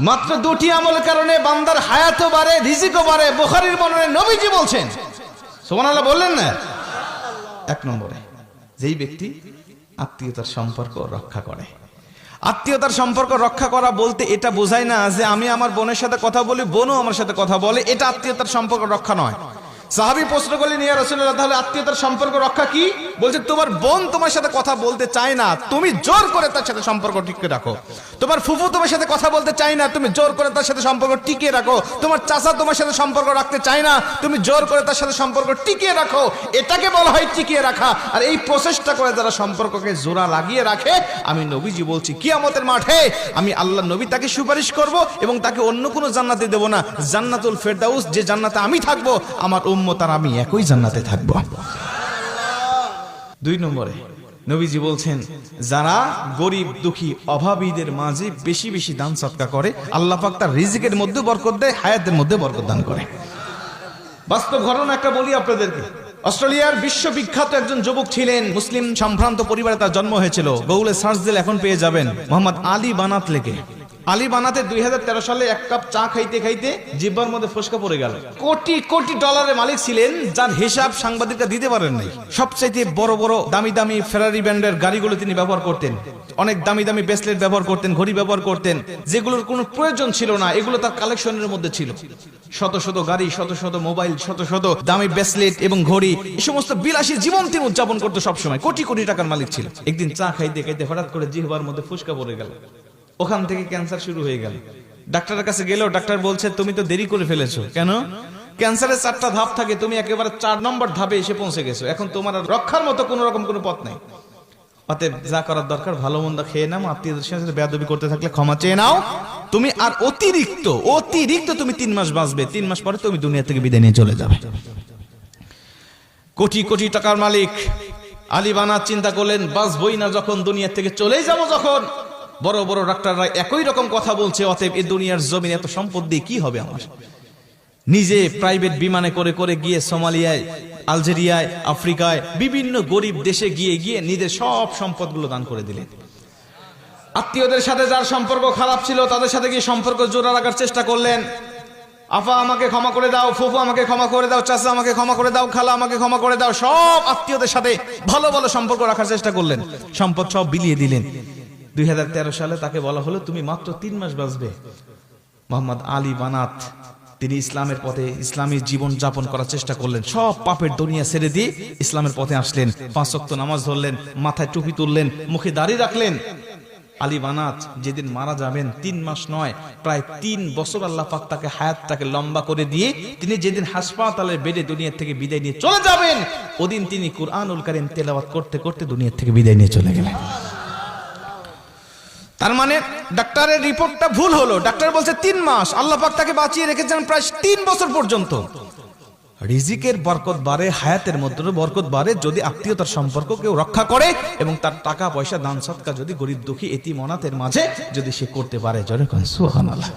মাত্র দুটি আমলের কারণে বান্দার হায়াতও বাড়ে, রিজিকও বাড়ে। বুখারীর বর্ণনায় নবীজি বলছেন, সুবহানাল্লাহ বললেন না? এক নম্বরে, যেই ব্যক্তি আত্মীয়তার সম্পর্ক রক্ষা করে। আত্মীয়তার সম্পর্ক রক্ষা করা বলতে এটা বোঝায় না যে আমি আমার বোনের সাথে কথা বলি, বোনও আমার সাথে কথা বলে, এটা আত্মীয়তার সম্পর্ক রক্ষা নয়। সাহাবী প্রশ্ন করলেন, ইয়া রাসূলুল্লাহ, তাহলে আত্মীয়তার সম্পর্ক রক্ষা কি? বলছে, তোমার বোন তোমার সাথে কথা বলতে চায় না, তুমি জোর করে তার সাথে সম্পর্ক টিকিয়ে রাখো। তোমার ফুফু তোমার সাথে কথা বলতে চায় না, তুমি জোর করে তার সাথে সম্পর্ক টিকিয়ে রাখো। তোমার চাচা তোমার সাথে সম্পর্ক রাখতে চায় না, তুমি জোর করে তার সাথে সম্পর্ক টিকিয়ে রাখো। এটাকে বলা হয় টিকিয়ে রাখা। আর এই প্রচেষ্টা করে যারা সম্পর্ককে জোড়া লাগিয়ে রাখে, আমি নবীজি বলছি কিয়ামতের মাঠে আমি আল্লাহ নবী তাকে সুপারিশ করব এবং তাকে অন্য কোনো জান্নাতে দেব না। জান্নাতুল ফেরদাউস, যে জান্নাতে আমি থাকবো, আমার উম্মত আর আমি একই জান্নাতে থাকবো। দুই নম্বরে নবীজি বলছেন, যারা গরিব দুঃখী অভাবীদের মাঝে বেশি বেশি দান সদকা করে, আল্লাহ পাক তার রিজিকের মধ্যে বরকত দেয়, হায়াতের মধ্যে বরকত দান করে। বাস্তব ঘটনা একটা বলি আপনাদেরকে। অস্ট্রেলিয়ার বিশ্ববিখ্যাত একজন যুবক ছিলেন, মুসলিম সম্ভ্রান্ত পরিবারে তার জন্ম হয়েছিল। গুগলে সার্চ দিলে এখন পেয়ে যাবেন, মোহাম্মদ আলী বানাত লেখে। আলী বানাতে 2013 সালে এক কাপ চা খাইতে খাইতে জিহ্বার মধ্যে ফসকা পড়ে গেল। কোটি কোটি ডলারের মালিক ছিলেন, যার হিসাব সাংবাদিকরা দিতে পারেন নাই। সবচাইতে বড় বড় দামি দামি ফেরারি ব্র্যান্ডের গাড়িগুলো তিনি ব্যবহার করতেন, অনেক দামি দামি ব্রেসলেট ব্যবহার করতেন, ঘড়ি ব্যবহার করতেন, যেগুলোর কোনো প্রয়োজন ছিল না, এগুলো তার কালেকশনের মধ্যে ছিল। শত শত গাড়ি, শত শত মোবাইল, শত শত দামি ব্রেসলেট এবং ঘড়ি, এই সমস্ত বিলাসী জীবন তিনি উদযাপন করতো সবসময়। কোটি কোটি টাকার মালিক ছিল। একদিন চা খাইতে খাইতে হঠাৎ করে জিহ্বার মধ্যে ফুসকা পড়ে গেল। ওখান থেকে ক্যান্সার শুরু হয়ে গেল। ডাক্তারের কাছে গেল, ডাক্তার বলছে, তুমি তো দেরি করে ফেলেছো। কেন? ক্যান্সারের 4টা ধাপ থাকে, তুমি একেবারে 4 নম্বর ধাপে এসে পৌঁছে গেছো। এখন তোমার আর রক্ষার মতো কোন রকম কোনো পথ নাই। অতএব যা করার দরকার, ভালো মন্দ খেয়ে নাও, আত্মীয়দের সাথে বেয়াদবি করতে থাকলে ক্ষমা চেয়ে নাও। তুমি আর অতিরিক্ত তুমি 3 মাস বাঁচবে, 3 মাস পরে তুমি দুনিয়া থেকে বিদায় নিয়ে চলে যাবে। কোটি কোটি টাকার মালিক আলী বানাত চিন্তা করলেন, বাঁচবই না যখন, দুনিয়া থেকে চলেই যাবো যখন, বড় বড় ডাক্তাররা একই রকম কথা বলছে, অতএব এই দুনিয়ার জমিনে এত সম্পদ দিয়ে কি হবে আমার? নিজে প্রাইভেট বিমানে করে করে গিয়ে সোমালিয়ায়, আলজেরিয়ায়, আফ্রিকায়, বিভিন্ন গরিব দেশে গিয়ে গিয়ে নিজের সব সম্পদগুলো দান করে দিলেন। আত্মীয়দের সাথে যার সম্পর্ক খারাপ ছিল, তাদের সাথে গিয়ে সম্পর্ক জোড়া রাখার চেষ্টা করলেন। আফা আমাকে ক্ষমা করে দাও, ফুফু আমাকে ক্ষমা করে দাও, চাচা আমাকে ক্ষমা করে দাও, খালা আমাকে ক্ষমা করে দাও, সব আত্মীয়দের সাথে ভালো ভালো সম্পর্ক রাখার চেষ্টা করলেন। সম্পদ সব বিলিয়ে দিলেন। 2013 সালে তাকে বলা হলো, তুমি মাত্র 3 মাস বাঁচবে। মোহাম্মদ আলী বানাত তিনি ইসলামের পথে, ইসলামী জীবন যাপন করার চেষ্টা করলেন। সব পাপের দুনিয়া ছেড়ে দিয়ে ইসলামের পথে আসলেন। 5 ওয়াক্ত নামাজ ধরলেন, মাথায় টুপি তুললেন, মুখে দাড়ি রাখলেন। আলী বানাত যেদিন মারা যাবেন, 3 মাস নয়, প্রায় 3 বছর আল্লাহ পাক তাকে হায়াতটাকে লম্বা করে দিয়ে তিনি যেদিন হাসপাতালের বেডে দুনিয়া থেকে বিদায় নিয়ে চলে যাবেন, ওদিন তিনি কুরআনুল কারীম তেলাওয়াত করতে করতে দুনিয়া থেকে বিদায় নিয়ে চলে গেলেন। তার মানে ডাক্তারের রিপোর্টটা ভুল হলো। ডাক্তার বলছে 3 মাস, আল্লাহ পাক তাকে বাঁচিয়ে রেখেছেন প্রায় 3 বছর পর্যন্ত। রিজিকের বরকত বাড়ে, হায়াতের মধ্যে বরকত বাড়ে যদি আত্মীয়তার সম্পর্ক কেউ রক্ষা করে এবং তার টাকা পয়সা দান সদকা যদি গরিব দুঃখী এতিম অনাথের মাঝে যদি সে করতে পারে। জোরে কোন সুবহানাল্লাহ।